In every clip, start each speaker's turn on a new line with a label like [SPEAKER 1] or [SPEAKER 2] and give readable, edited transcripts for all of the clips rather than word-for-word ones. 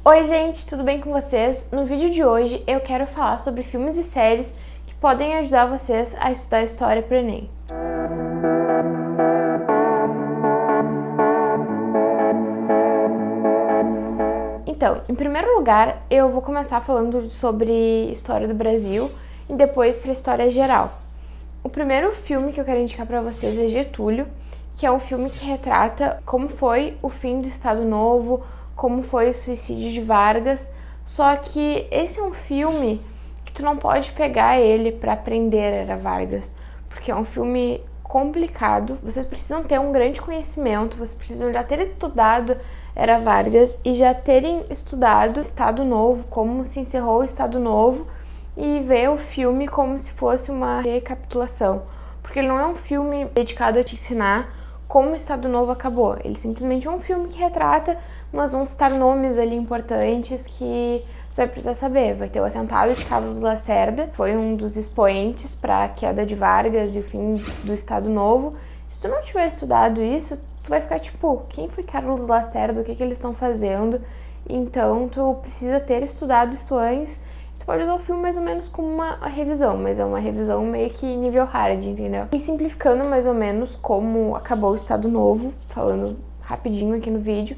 [SPEAKER 1] Oi gente, tudo bem com vocês? No vídeo de hoje eu quero falar sobre filmes e séries que podem ajudar vocês a estudar história para o Enem. Então, em primeiro lugar, eu vou começar falando sobre história do Brasil e depois para história geral. O primeiro filme que eu quero indicar para vocês é Getúlio, que é um filme que retrata como foi o fim do Estado Novo, como foi o suicídio de Vargas, só que esse é um filme que tu não pode pegar ele para aprender Era Vargas, porque é um filme complicado, vocês precisam ter um grande conhecimento, vocês precisam já ter estudado Era Vargas e já terem estudado Estado Novo, como se encerrou o Estado Novo, e ver o filme como se fosse uma recapitulação, porque ele não é um filme dedicado a te ensinar como o Estado Novo acabou, ele simplesmente é um filme que retrata, mas vão citar nomes ali importantes que você vai precisar saber. Vai ter o atentado de Carlos Lacerda, foi um dos expoentes para a queda de Vargas e o fim do Estado Novo. Se tu não tiver estudado isso, tu vai ficar tipo, quem foi Carlos Lacerda, o que eles estão fazendo? Então tu precisa ter estudado isso antes. Tu pode usar o filme mais ou menos como uma revisão, mas é uma revisão meio que nível hard, entendeu? E simplificando mais ou menos como acabou o Estado Novo, falando rapidinho aqui no vídeo,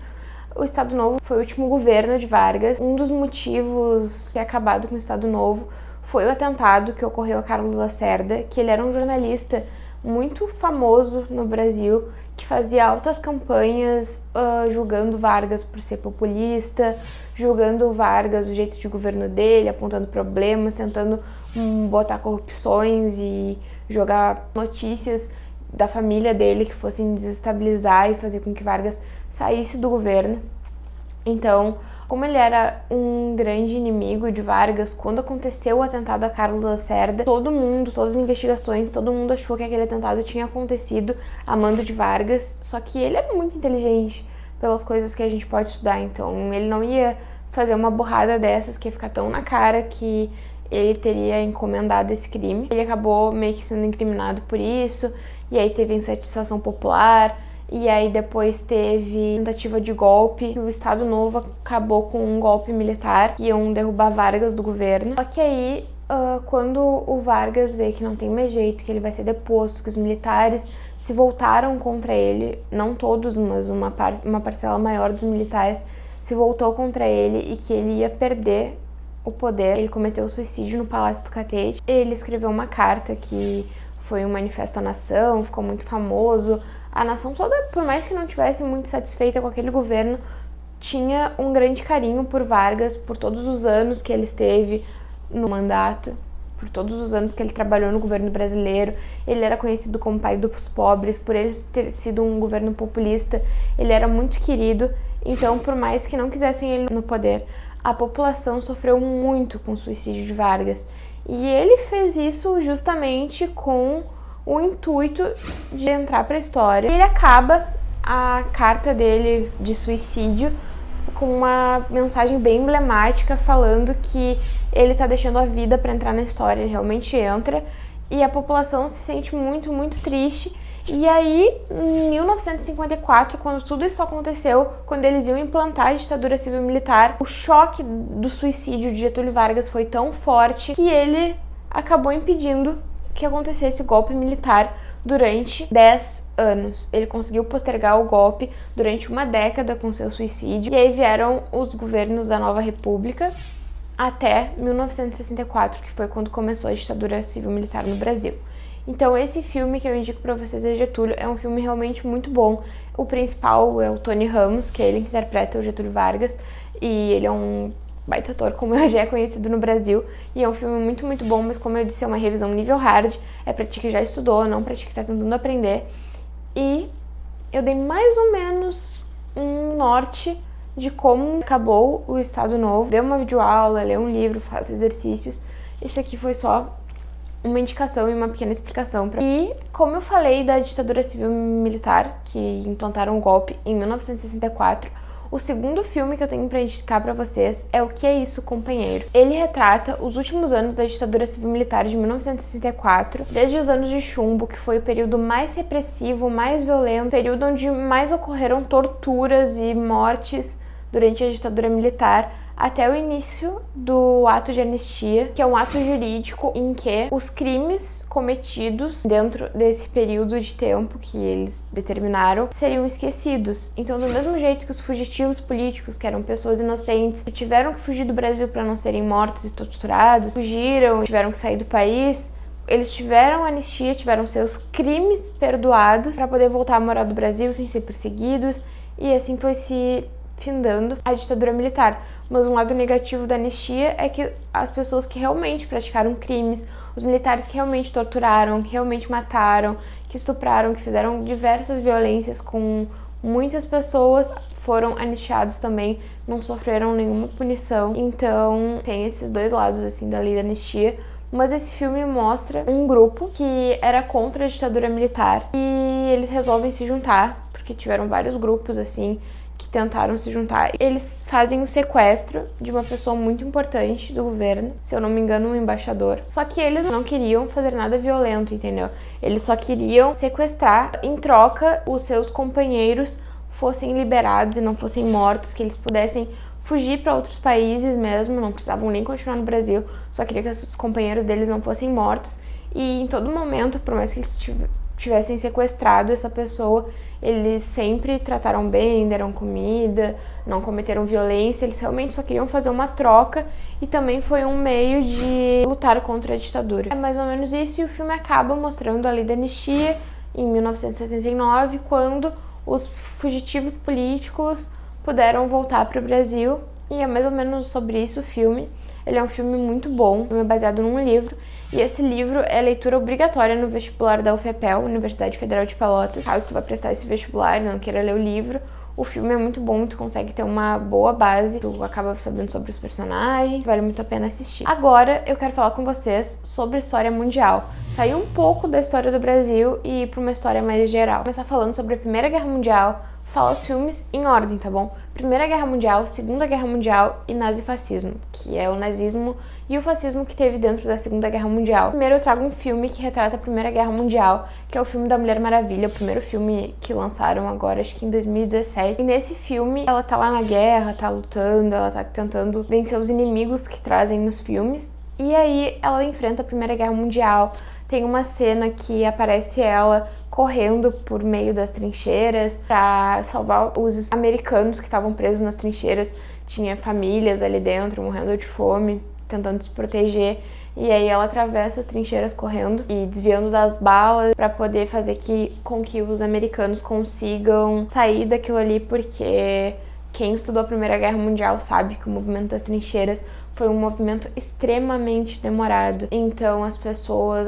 [SPEAKER 1] o Estado Novo foi o último governo de Vargas. Um dos motivos de ter acabado com o Estado Novo foi o atentado que ocorreu a Carlos Lacerda, que ele era um jornalista muito famoso no Brasil, que fazia altas campanhas julgando Vargas por ser populista, julgando Vargas o jeito de governo dele, apontando problemas, tentando botar corrupções e jogar notícias da família dele que fossem desestabilizar e fazer com que Vargas saísse do governo. Então, como ele era um grande inimigo de Vargas, quando aconteceu o atentado a Carlos Lacerda, todo mundo, todas as investigações, todo mundo achou que aquele atentado tinha acontecido a mando de Vargas, só que ele era muito inteligente pelas coisas que a gente pode estudar, então ele não ia fazer uma burrada dessas que ia ficar tão na cara que ele teria encomendado esse crime. Ele acabou meio que sendo incriminado por isso, e aí teve insatisfação popular, e aí depois teve tentativa de golpe, e o Estado Novo acabou com um golpe militar, que iam derrubar Vargas do governo. Só que aí, quando o Vargas vê que não tem mais jeito, que ele vai ser deposto, que os militares se voltaram contra ele, não todos, mas uma parcela maior dos militares se voltou contra ele e que ele ia perder o poder, ele cometeu o suicídio no Palácio do Catete. Ele escreveu uma carta que foi um manifesto à nação, ficou muito famoso. A nação toda, por mais que não tivesse muito satisfeita com aquele governo, tinha um grande carinho por Vargas, por todos os anos que ele esteve no mandato, por todos os anos que ele trabalhou no governo brasileiro. Ele era conhecido como pai dos pobres, por ele ter sido um governo populista, ele era muito querido. Então, por mais que não quisessem ele no poder, a população sofreu muito com o suicídio de Vargas. E ele fez isso justamente com o intuito de entrar para a história. Ele acaba a carta dele de suicídio com uma mensagem bem emblemática falando que ele está deixando a vida para entrar na história, ele realmente entra, e a população se sente muito, muito triste. E aí, em 1954, quando tudo isso aconteceu, quando eles iam implantar a ditadura civil-militar, o choque do suicídio de Getúlio Vargas foi tão forte que ele acabou impedindo que acontecesse o golpe militar durante 10 anos. Ele conseguiu postergar o golpe durante uma década com seu suicídio, e aí vieram os governos da Nova República até 1964, que foi quando começou a ditadura civil-militar no Brasil. Então esse filme que eu indico pra vocês é Getúlio, é um filme realmente muito bom. O principal é o Tony Ramos, que é ele que interpreta o Getúlio Vargas, e ele é um baita ator, como já é conhecido no Brasil, e é um filme muito, muito bom, mas como eu disse, é uma revisão nível hard, é pra ti que já estudou, não pra ti que tá tentando aprender. E eu dei mais ou menos um norte de como acabou o Estado Novo. Dê uma videoaula, lê um livro, faça exercícios. Isso aqui foi só uma indicação e uma pequena explicação. E como eu falei da ditadura civil-militar, que implantaram o golpe em 1964, o segundo filme que eu tenho pra indicar pra vocês é O Que É Isso, Companheiro. Ele retrata os últimos anos da ditadura civil-militar de 1964, desde os anos de chumbo, que foi o período mais repressivo, mais violento, período onde mais ocorreram torturas e mortes durante a ditadura militar até o início do ato de anistia, que é um ato jurídico em que os crimes cometidos dentro desse período de tempo que eles determinaram seriam esquecidos. Então, do mesmo jeito que os fugitivos políticos, que eram pessoas inocentes, que tiveram que fugir do Brasil para não serem mortos e torturados, fugiram, tiveram que sair do país, eles tiveram anistia, tiveram seus crimes perdoados para poder voltar a morar no Brasil sem ser perseguidos, e assim foi se findando a ditadura militar. Mas um lado negativo da anistia é que as pessoas que realmente praticaram crimes, os militares que realmente torturaram, que realmente mataram, que estupraram, que fizeram diversas violências com muitas pessoas, foram anistiados também, não sofreram nenhuma punição. Então tem esses dois lados assim da lei da anistia. Mas esse filme mostra um grupo que era contra a ditadura militar e eles resolvem se juntar, porque tiveram vários grupos assim que tentaram se juntar. Eles fazem o sequestro de uma pessoa muito importante do governo, se eu não me engano, um embaixador. Só que eles não queriam fazer nada violento, entendeu? Eles só queriam sequestrar, em troca, os seus companheiros fossem liberados e não fossem mortos, que eles pudessem fugir para outros países mesmo, não precisavam nem continuar no Brasil, só queria que os companheiros deles não fossem mortos. E em todo momento, por mais que eles tivessem sequestrado essa pessoa, eles sempre trataram bem, deram comida, não cometeram violência, eles realmente só queriam fazer uma troca e também foi um meio de lutar contra a ditadura. É mais ou menos isso, e o filme acaba mostrando a lei da anistia em 1979, quando os fugitivos políticos puderam voltar para o Brasil, e é mais ou menos sobre isso o filme. Ele é um filme muito bom, é baseado num livro, e esse livro é leitura obrigatória no vestibular da UFPEL, Universidade Federal de Pelotas. Caso tu vá prestar esse vestibular e não queira ler o livro, o filme é muito bom, tu consegue ter uma boa base, tu acaba sabendo sobre os personagens, vale muito a pena assistir. Agora eu quero falar com vocês sobre história mundial. Sair um pouco da história do Brasil e ir para uma história mais geral. Vou começar falando sobre a Primeira Guerra Mundial. Fala os filmes em ordem, tá bom? Primeira Guerra Mundial, Segunda Guerra Mundial e nazifascismo, que é o nazismo e o fascismo que teve dentro da Segunda Guerra Mundial. Primeiro eu trago um filme que retrata a Primeira Guerra Mundial, que é o filme da Mulher Maravilha, o primeiro filme que lançaram agora, acho que em 2017. E nesse filme, ela tá lá na guerra, tá lutando, ela tá tentando vencer os inimigos que trazem nos filmes. E aí ela enfrenta a Primeira Guerra Mundial. Tem uma cena que aparece ela correndo por meio das trincheiras para salvar os americanos que estavam presos nas trincheiras. Tinha famílias ali dentro morrendo de fome, tentando se proteger. E aí ela atravessa as trincheiras correndo e desviando das balas para poder fazer com que os americanos consigam sair daquilo ali, porque quem estudou a Primeira Guerra Mundial sabe que o movimento das trincheiras foi um movimento extremamente demorado, então as pessoas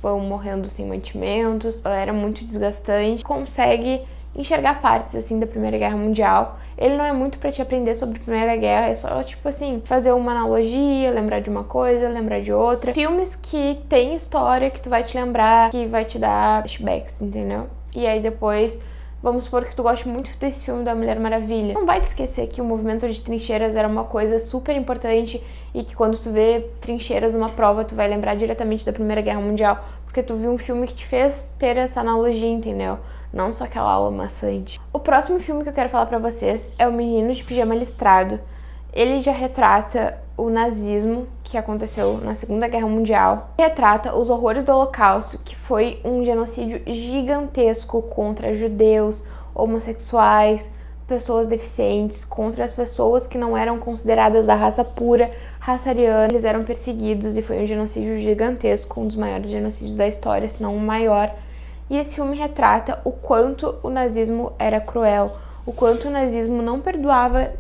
[SPEAKER 1] vão morrendo sem mantimentos, era muito desgastante. Consegue enxergar partes assim da Primeira Guerra Mundial. Ele não é muito pra te aprender sobre a Primeira Guerra, é só tipo assim, fazer uma analogia, lembrar de uma coisa, lembrar de outra. Filmes que tem história que tu vai te lembrar, que vai te dar flashbacks, entendeu? E aí depois, vamos supor que tu goste muito desse filme da Mulher Maravilha. Não vai te esquecer que o movimento de trincheiras era uma coisa super importante e que quando tu vê trincheiras numa prova, tu vai lembrar diretamente da Primeira Guerra Mundial, porque tu viu um filme que te fez ter essa analogia, entendeu? Não só aquela aula maçante. O próximo filme que eu quero falar pra vocês é O Menino de Pijama Listrado. Ele já retrata o nazismo que aconteceu na Segunda Guerra Mundial. Retrata os horrores do Holocausto, que foi um genocídio gigantesco contra judeus, homossexuais, pessoas deficientes, contra as pessoas que não eram consideradas da raça pura, raça ariana. Eles eram perseguidos e foi um genocídio gigantesco, um dos maiores genocídios da história, se não o maior. E esse filme retrata o quanto o nazismo era cruel, o quanto o nazismo não perdoava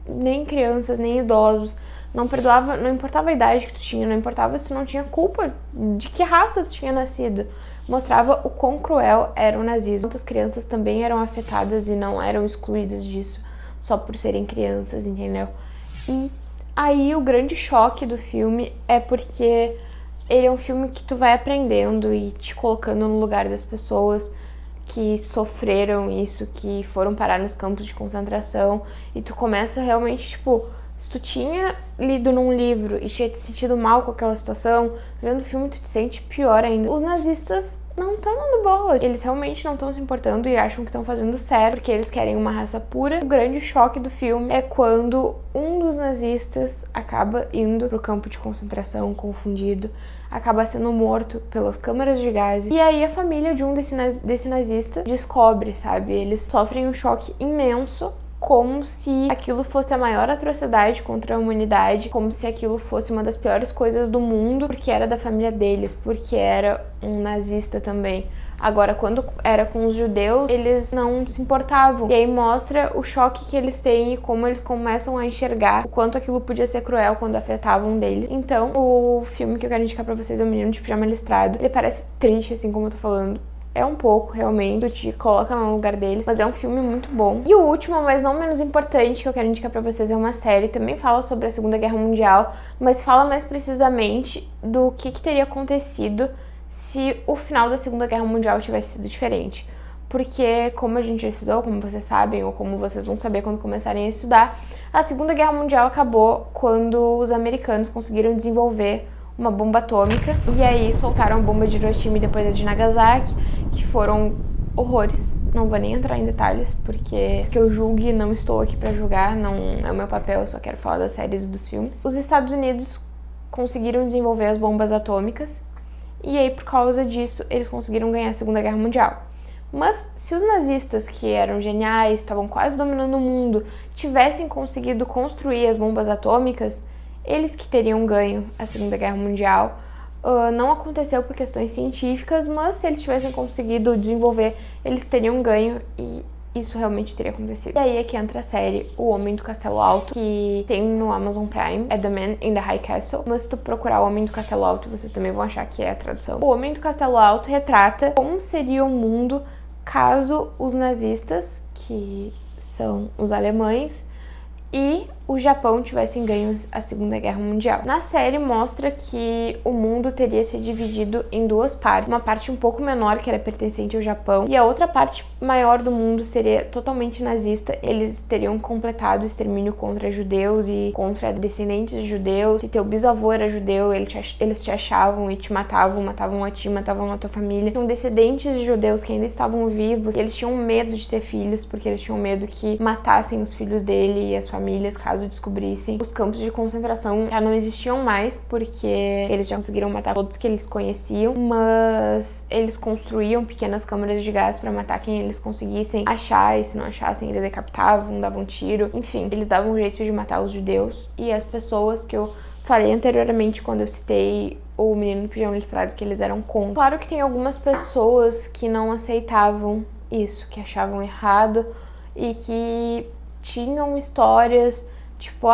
[SPEAKER 1] nem crianças, nem idosos, não perdoava, não importava a idade que tu tinha, não importava se tu não tinha culpa de que raça tu tinha nascido. Mostrava o quão cruel era o nazismo. Muitas crianças também eram afetadas e não eram excluídas disso só por serem crianças, entendeu? E aí o grande choque do filme é porque ele é um filme que tu vai aprendendo e te colocando no lugar das pessoas que sofreram isso, que foram parar nos campos de concentração, e tu começa realmente, tipo, Se tu tinha lido num livro e tinha te sentido mal com aquela situação, vendo o filme tu te sente pior ainda. Os nazistas não estão dando bola. Eles realmente não estão se importando e acham que estão fazendo certo, porque eles querem uma raça pura. O grande choque do filme é quando um dos nazistas acaba indo pro campo de concentração confundido, acaba sendo morto pelas câmaras de gás. E aí a família de um desse nazista descobre, sabe? Eles sofrem um choque imenso, como se aquilo fosse a maior atrocidade contra a humanidade, como se aquilo fosse uma das piores coisas do mundo, porque era da família deles, porque era um nazista também. Agora, quando era com os judeus, eles não se importavam. E aí mostra o choque que eles têm e como eles começam a enxergar o quanto aquilo podia ser cruel quando afetava um deles. Então, o filme que eu quero indicar pra vocês é O Menino de Pijama Listrado. Ele parece triste, assim como eu tô falando. É um pouco, realmente, tu te coloca no lugar deles, mas é um filme muito bom. E o último, mas não menos importante, que eu quero indicar pra vocês é uma série, também fala sobre a Segunda Guerra Mundial, mas fala mais precisamente do que teria acontecido se o final da Segunda Guerra Mundial tivesse sido diferente. Porque, como a gente já estudou, como vocês sabem, ou como vocês vão saber quando começarem a estudar, a Segunda Guerra Mundial acabou quando os americanos conseguiram desenvolver uma bomba atômica, e aí soltaram a bomba de Hiroshima e depois a de Nagasaki, que foram horrores. Não vou nem entrar em detalhes, porque se que eu julgue, não estou aqui pra julgar, não é o meu papel, eu só quero falar das séries e dos filmes. Os Estados Unidos conseguiram desenvolver as bombas atômicas, e aí por causa disso eles conseguiram ganhar a Segunda Guerra Mundial. Mas se os nazistas, que eram geniais, estavam quase dominando o mundo, tivessem conseguido construir as bombas atômicas, eles que teriam ganho a Segunda Guerra Mundial. Não aconteceu por questões científicas, mas se eles tivessem conseguido desenvolver, eles teriam ganho e isso realmente teria acontecido. E aí é que entra a série O Homem do Castelo Alto, que tem no Amazon Prime, é The Man in the High Castle, mas se tu procurar O Homem do Castelo Alto, vocês também vão achar que é a tradução. O Homem do Castelo Alto retrata como seria o mundo caso os nazistas, que são os alemães, e o Japão tivessem ganho a Segunda Guerra Mundial. Na série mostra que o mundo teria se dividido em duas partes. Uma parte um pouco menor, que era pertencente ao Japão, e a outra parte maior do mundo seria totalmente nazista. Eles teriam completado o extermínio contra judeus e contra descendentes de judeus. Se teu bisavô era judeu, eles te achavam e te matavam a ti, matavam a tua família. Tinham descendentes de judeus que ainda estavam vivos, e eles tinham medo de ter filhos, porque eles tinham medo que matassem os filhos dele e as famílias, caso descobrissem. Os campos de concentração já não existiam mais, porque eles já conseguiram matar todos que eles conheciam, mas eles construíam pequenas câmaras de gás para matar quem eles conseguissem achar, e se não achassem, eles decapitavam, davam um tiro, enfim, eles davam um jeito de matar os judeus e as pessoas que eu falei anteriormente quando eu citei o Menino do Pijama Listrado, que eles eram contra. Claro que tem algumas pessoas que não aceitavam isso, que achavam errado e que tinham histórias tipo,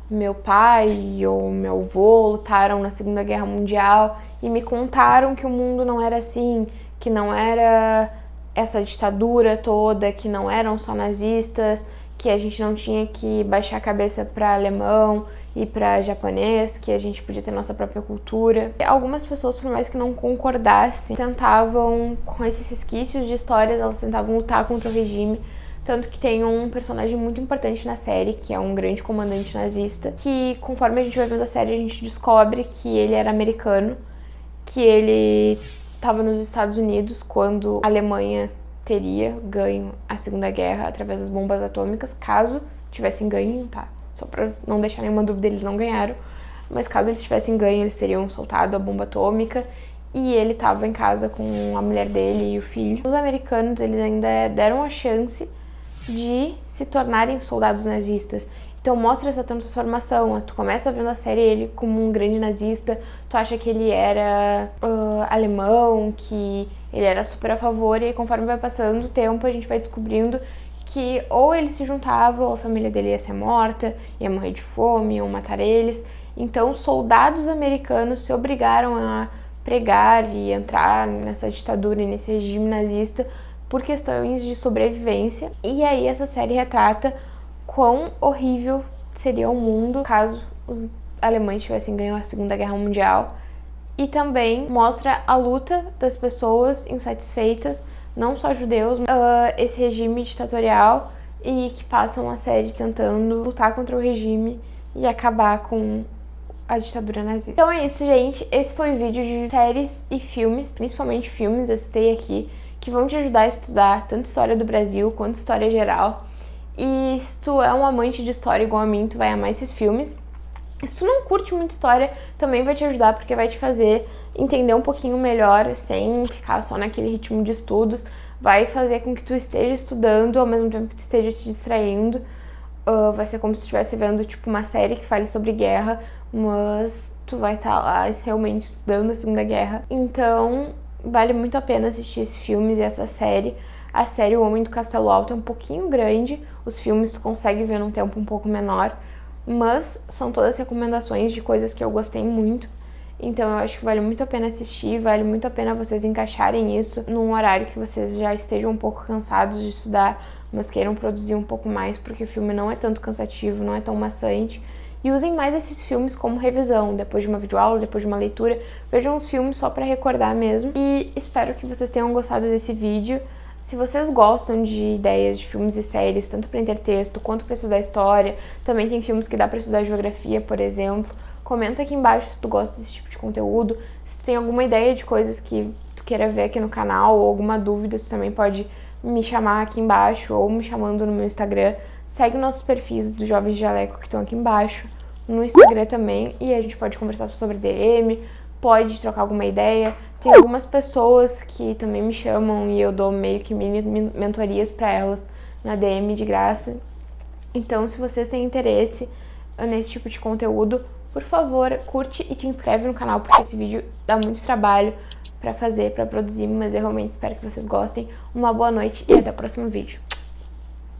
[SPEAKER 1] meu pai ou meu avô lutaram na Segunda Guerra Mundial e me contaram que o mundo não era assim, que não era essa ditadura toda, que não eram só nazistas, que a gente não tinha que baixar a cabeça para alemão e para japonês, que a gente podia ter nossa própria cultura. Algumas pessoas, por mais que não concordassem, tentavam, com esses resquícios de histórias, elas tentavam lutar contra o regime. Tanto que tem um personagem muito importante na série, que é um grande comandante nazista, que conforme a gente vai vendo a série, a gente descobre que ele era americano, que ele estava nos Estados Unidos quando a Alemanha teria ganho a Segunda Guerra através das bombas atômicas, caso tivessem ganho, tá? Só pra não deixar nenhuma dúvida, eles não ganharam, mas caso eles tivessem ganho, eles teriam soltado a bomba atômica, e ele estava em casa com a mulher dele e o filho. Os americanos, eles ainda deram a chance de se tornarem soldados nazistas. Então mostra essa transformação. Tu começa vendo a série ele como um grande nazista, tu acha que ele era alemão, que ele era super a favor, e aí, conforme vai passando o tempo, a gente vai descobrindo que ou ele se juntava, ou a família dele ia ser morta, ia morrer de fome, iam matar eles. Então soldados americanos se obrigaram a pregar e entrar nessa ditadura e nesse regime nazista por questões de sobrevivência. E aí essa série retrata quão horrível seria o mundo caso os alemães tivessem ganho a Segunda Guerra Mundial. E também mostra a luta das pessoas insatisfeitas, não só judeus, esse regime ditatorial, e que passam a série tentando lutar contra o regime e acabar com a ditadura nazista. Então é isso, gente. Esse foi o vídeo de séries e filmes, principalmente filmes, eu citei aqui, que vão te ajudar a estudar tanto história do Brasil quanto história geral. E se tu é um amante de história igual a mim, tu vai amar esses filmes. Se tu não curte muito história, também vai te ajudar, porque vai te fazer entender um pouquinho melhor, sem ficar só naquele ritmo de estudos. Vai fazer com que tu esteja estudando, ao mesmo tempo que tu esteja te distraindo. Vai ser como se tu estivesse vendo, tipo, uma série que fale sobre guerra, mas tu vai estar lá realmente estudando a Segunda Guerra. Então, vale muito a pena assistir esses filmes e essa série. A série O Homem do Castelo Alto é um pouquinho grande, os filmes tu consegue ver num tempo um pouco menor, mas são todas recomendações de coisas que eu gostei muito. Então eu acho que vale muito a pena assistir, vale muito a pena vocês encaixarem isso num horário que vocês já estejam um pouco cansados de estudar, mas queiram produzir um pouco mais, porque o filme não é tanto cansativo, não é tão maçante. E usem mais esses filmes como revisão, depois de uma videoaula, depois de uma leitura. Vejam os filmes só pra recordar mesmo. E espero que vocês tenham gostado desse vídeo. Se vocês gostam de ideias de filmes e séries, tanto para intertexto quanto para estudar história, também tem filmes que dá para estudar geografia, por exemplo, comenta aqui embaixo se tu gosta desse tipo de conteúdo. Se tu tem alguma ideia de coisas que tu queira ver aqui no canal ou alguma dúvida, tu também pode me chamar aqui embaixo ou me chamando no meu Instagram. Segue nossos perfis do Jovens de Jaleco que estão aqui embaixo, no Instagram também, e a gente pode conversar sobre DM, pode trocar alguma ideia. Tem algumas pessoas que também me chamam e eu dou meio que mini mentorias para elas na DM de graça. Então, se vocês têm interesse nesse tipo de conteúdo, por favor, curte e te inscreve no canal, porque esse vídeo dá muito trabalho para fazer, para produzir, mas eu realmente espero que vocês gostem. Uma boa noite e até o próximo vídeo.